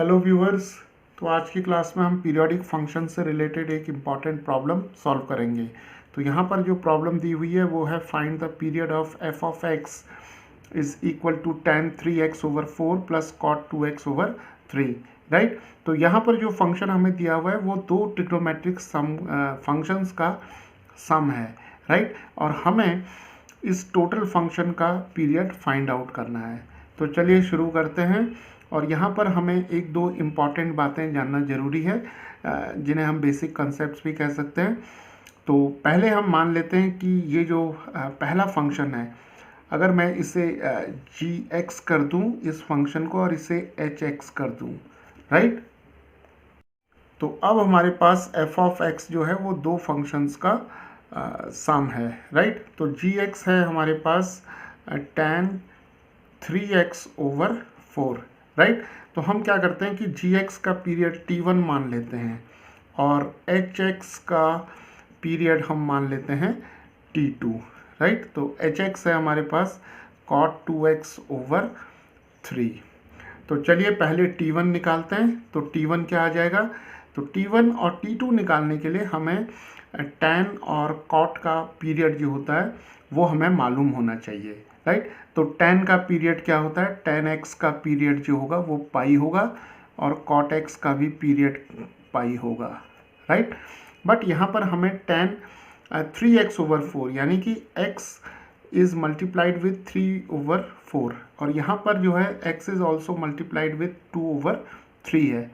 Hello viewers. तो आज की क्लास में हम पीरियोडिक फंक्शन से रिलेटेड एक इम्पॉर्टेंट प्रॉब्लम सॉल्व करेंगे। तो यहाँ पर जो प्रॉब्लम दी हुई है वो है find the period of f of x is equal to tan 3x/4 plus cot 2x/3, right. तो यहाँ पर जो फंक्शन हमें दिया हुआ है वो दो ट्रिग्नोमेट्रिक सम फंक्शंस का सम है, राइट। और हमें इस टोटल फंक्शन का पीरियड फाइंड आउट करना है। तो चलिए शुरू करते हैं। और यहाँ पर हमें एक दो इम्पॉर्टेंट बातें जानना ज़रूरी है, जिन्हें हम बेसिक कंसेप्ट्स भी कह सकते हैं। तो पहले हम मान लेते हैं कि ये जो पहला फंक्शन है, अगर मैं इसे जी एक्स कर दूँ इस फंक्शन को और इसे एच एक्स कर दूँ, राइट। तो अब हमारे पास एफ ऑफ एक्स जो है वो दो फंक्शंस का सम है, राइट। तो जी एक्स है हमारे पास tan 3x/4, राइट। तो हम क्या करते हैं कि जी एक्स का पीरियड t1 मान लेते हैं और एच एक्स का पीरियड हम मान लेते हैं t2, राइट। तो एच एक्स है हमारे पास cot 2x/3। तो चलिए पहले t1 निकालते हैं। तो t1 क्या आ जाएगा? तो t1 और t2 निकालने के लिए हमें tan और cot का पीरियड जो होता है वो हमें मालूम होना चाहिए, राइट। तो tan का पीरियड क्या होता है? tan x का पीरियड जो होगा वो पाई होगा और cot x का भी पीरियड पाई होगा, राइट। बट यहाँ पर हमें tan 3x/4 यानी कि x इज मल्टीप्लाइड विथ 3/4 और यहाँ पर जो है x is also multiplied with 2/3 है।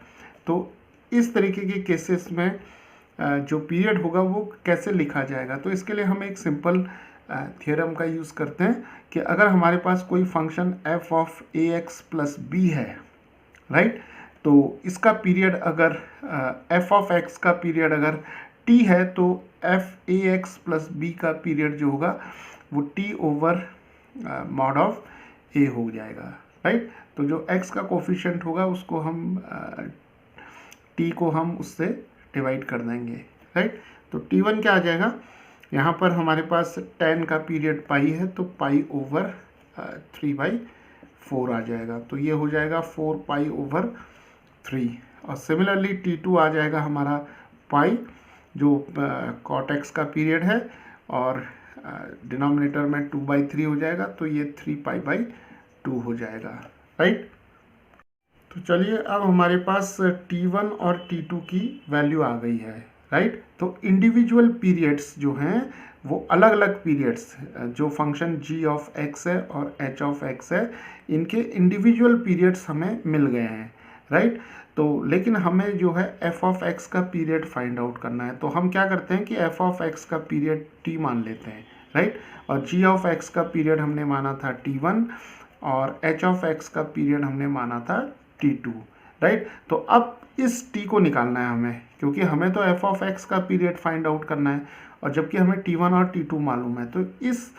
तो इस तरीके के केसेस में जो पीरियड होगा वो कैसे लिखा जाएगा? तो इसके लिए हम एक सिंपल थ्योरम का यूज़ करते हैं कि अगर हमारे पास कोई function f of a x plus b है, राइट। तो इसका पीरियड अगर f ऑफ x का पीरियड अगर t है तो f a x plus b का पीरियड जो होगा वो t/mod ऑफ a हो जाएगा, राइट। तो जो x का कोफिशिएंट होगा उसको हम t को हम उससे डिवाइड कर देंगे, राइट। तो t1 क्या आ जाएगा? यहाँ पर हमारे पास tan का पीरियड पाई है तो π/3/4 आ जाएगा। तो ये हो जाएगा 4π/3। और सिमिलरली t2 आ जाएगा हमारा पाई, जो cot x का पीरियड है, और डिनोमिनेटर में 2/3 हो जाएगा तो ये 3π/2 हो जाएगा, राइट। तो चलिए अब हमारे पास t1 और t2 की वैल्यू आ गई है, राइट। तो इंडिविजुअल पीरियड्स जो हैं वो अलग अलग पीरियड्स, जो फंक्शन g ऑफ x है और h ऑफ x है, इनके इंडिविजुअल पीरियड्स हमें मिल गए हैं, राइट। तो लेकिन हमें जो है f ऑफ x का पीरियड फाइंड आउट करना है। तो हम क्या करते हैं कि f ऑफ x का पीरियड t मान लेते हैं, राइट। और g ऑफ x का पीरियड हमने माना था t1 और h ऑफ x का पीरियड हमने माना था t2, राइट। तो अब इस t को निकालना है हमें, क्योंकि हमें तो f ऑफ x का पीरियड फाइंड आउट करना है और जबकि हमें t1 और t2 मालूम है। तो इस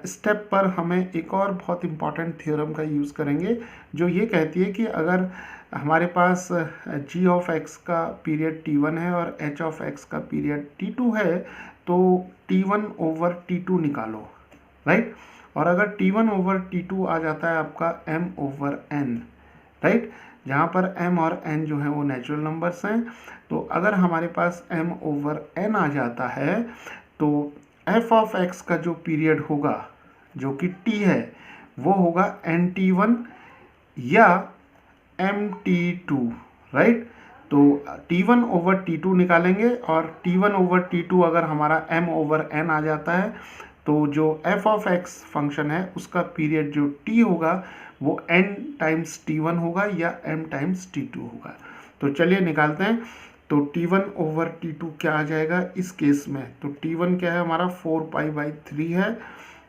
स्टेप पर हमें एक और बहुत इंपॉर्टेंट थ्योरम का यूज़ करेंगे जो ये कहती है कि अगर हमारे पास g ऑफ x का पीरियड t1 है और h ऑफ x का पीरियड t2 है तो t1/t2 निकालो, राइट। और अगर t1/t2 आ जाता है आपका m/n, राइट, जहाँ पर m और n जो है वो नेचुरल नंबर्स हैं। तो अगर हमारे पास m/n आ जाता है तो f ऑफ x का जो पीरियड होगा जो कि t है वो होगा nt1 या mt2, राइट। तो t1/t2 निकालेंगे और t1/t2 अगर हमारा m/n आ जाता है तो जो f ऑफ x फंक्शन है उसका पीरियड जो t होगा वो n टाइम्स t1 होगा या m टाइम्स t2 होगा। तो चलिए निकालते हैं। तो t1/t2 क्या आ जाएगा इस केस में? तो t1 क्या है हमारा 4π/3 है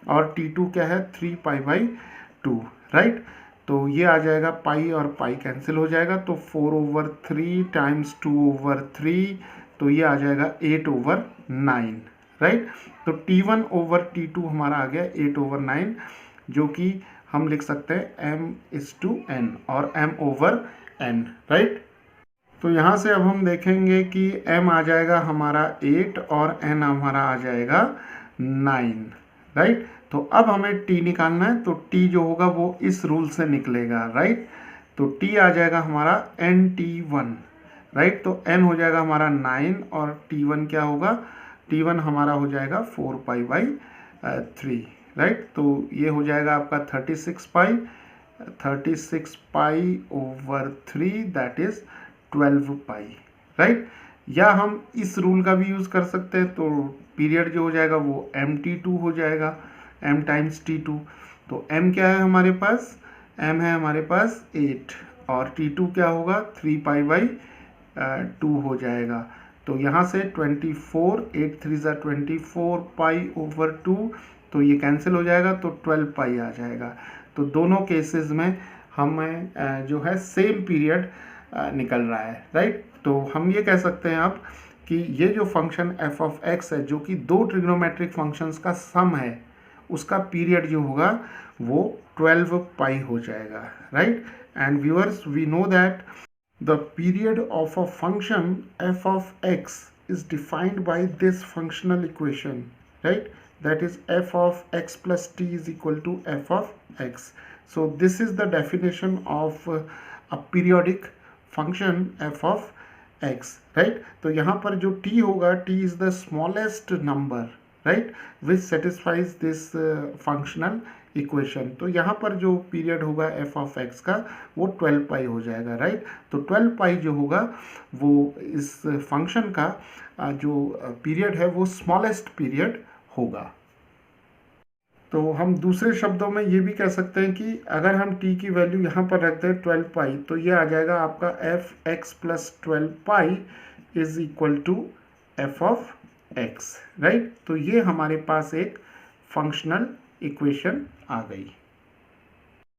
और t2 क्या है 3π/2, राइट। तो ये आ जाएगा पाई और पाई कैंसिल हो जाएगा तो 4/3 टाइम्स 2/3, तो ये आ जाएगा 8/9, राइट। तो t1/t2 हमारा आ गया 8/9, जो कि हम लिख सकते हैं m/n और m/n, राइट। तो यहाँ से अब हम देखेंगे कि m आ जाएगा हमारा 8 और n हमारा आ जाएगा 9, राइट। तो अब हमें t निकालना है। तो t जो होगा वो इस रूल से निकलेगा, राइट। तो t आ जाएगा हमारा nt1, राइट। तो n हो जाएगा हमारा 9 और t1 क्या होगा, t1 हमारा हो जाएगा 4π/3, राइट। तो ये हो जाएगा आपका 36π/3 दैट इज 12π, राइट। या हम इस रूल का भी यूज़ कर सकते हैं, तो पीरियड जो हो जाएगा वो mt2 हो जाएगा, m टाइम्स t2। तो m क्या है हमारे पास, m है हमारे पास 8 और t2 क्या होगा 3π/2 हो जाएगा। तो यहाँ से 24, 8 3 24π/2, तो ये कैंसिल हो जाएगा, तो 12π आ जाएगा। तो दोनों केसेस में हमें जो है सेम पीरियड निकल रहा है, राइट। तो हम ये कह सकते हैं अब कि ये जो फंक्शन f ऑफ x है, जो कि दो ट्रिग्नोमेट्रिक फंक्शंस का सम है, उसका पीरियड जो होगा वो 12π हो जाएगा, right. And viewers, we know that the period of a function f of x is defined by this functional equation, right? That is f of x plus t is equal to f of x. So this is the definition of a periodic function f of x, right? तो यहाँ पर जो t होगा, t is the smallest number, right, which satisfies this functional equation. तो यहाँ पर जो period होगा f ऑफ x का वो 12π हो जाएगा, राइट। तो 12π जो होगा वो इस फंक्शन का जो पीरियड है वो स्मॉलेस्ट पीरियड होगा। तो हम दूसरे शब्दों में ये भी कह सकते हैं कि अगर हम t की वैल्यू यहाँ पर रखते हैं 12π, तो ये आ जाएगा आपका f(x + 12π) is equal to f of x, right. तो ये हमारे पास एक फंक्शनल इक्वेशन आ गई।